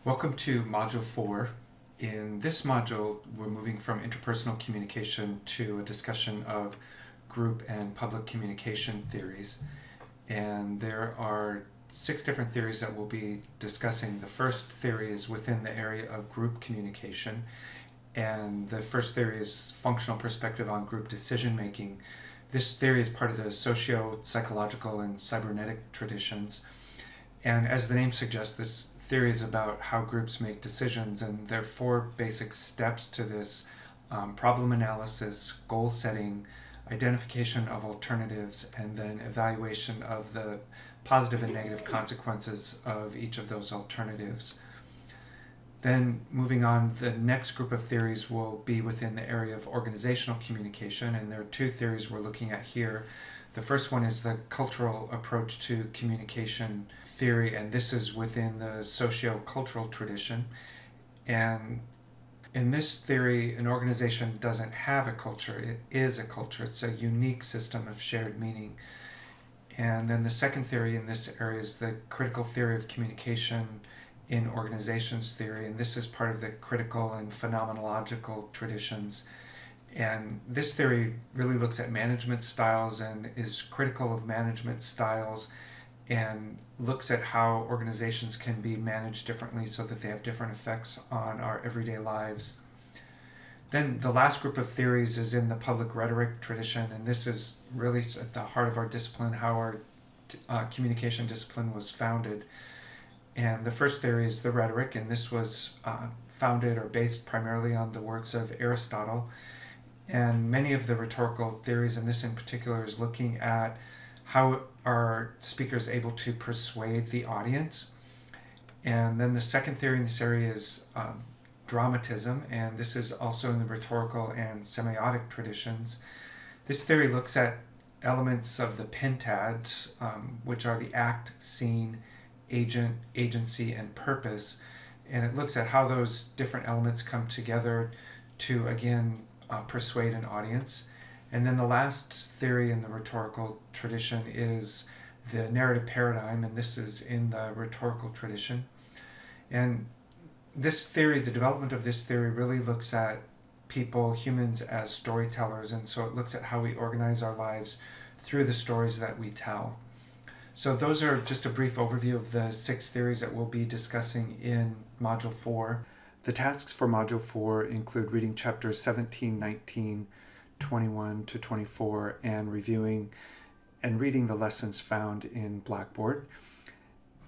Welcome to Module 4. In this module, we're moving from interpersonal communication to a discussion of group and public communication theories. And there are 6 different theories that we'll be discussing. The first theory is within the area of group communication. And the first theory is functional perspective on group decision making. This theory is part of the socio-psychological and cybernetic traditions. And as the name suggests, this theory is about how groups make decisions, and there are 4 basic steps to this: problem analysis, goal setting, identification of alternatives, and then evaluation of the positive and negative consequences of each of those alternatives. Then moving on, the next group of theories will be within the area of organizational communication, and there are 2 theories we're looking at here. The first one is the cultural approach to communication theory, and this is within the socio-cultural tradition. And in this theory, an organization doesn't have a culture, it is a culture. It's a unique system of shared meaning. And then the second theory in this area is the critical theory of communication in organizations theory, and this is part of the critical and phenomenological traditions. And this theory really looks at management styles and is critical of management styles and looks at how organizations can be managed differently so that they have different effects on our everyday lives. Then the last group of theories is in the public rhetoric tradition, and this is really at the heart of our discipline, how our communication discipline was founded. And the first theory is the rhetoric, and this was founded or based primarily on the works of Aristotle. And many of the rhetorical theories, and this in particular, is looking at how are speakers able to persuade the audience. And then the second theory in this area is dramatism, and this is also in the rhetorical and semiotic traditions. This theory looks at elements of the pentad, which are the act, scene, agent, agency, and purpose. And it looks at how those different elements come together to, again, persuade an audience. And then the last theory in the rhetorical tradition is the narrative paradigm, and this is in the rhetorical tradition. And this theory, the development of this theory, really looks at people, humans, as storytellers, and so it looks at how we organize our lives through the stories that we tell. So those are just a brief overview of the 6 theories that we'll be discussing in Module 4. The tasks for Module 4 include reading chapters 17, 19, 21 to 24, and reviewing and reading the lessons found in Blackboard.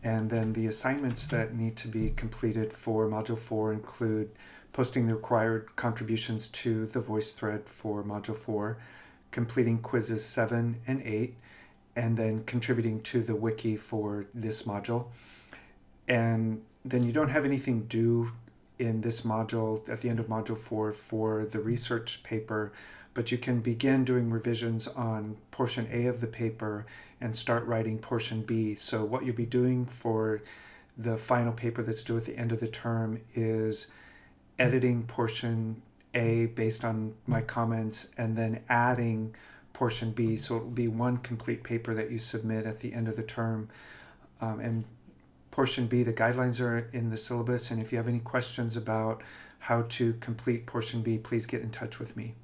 And then the assignments that need to be completed for Module 4 include posting the required contributions to the voice thread for Module 4, completing quizzes 7 and 8, and then contributing to the wiki for this module. And then you don't have anything due in this module at the end of Module 4 for the research paper, but you can begin doing revisions on portion A of the paper and start writing portion B. So what you'll be doing for the final paper that's due at the end of the term is editing portion A based on my comments and then adding portion B. So it will be one complete paper that you submit at the end of the term. And portion B, the guidelines are in the syllabus, and if you have any questions about how to complete portion B, please get in touch with me.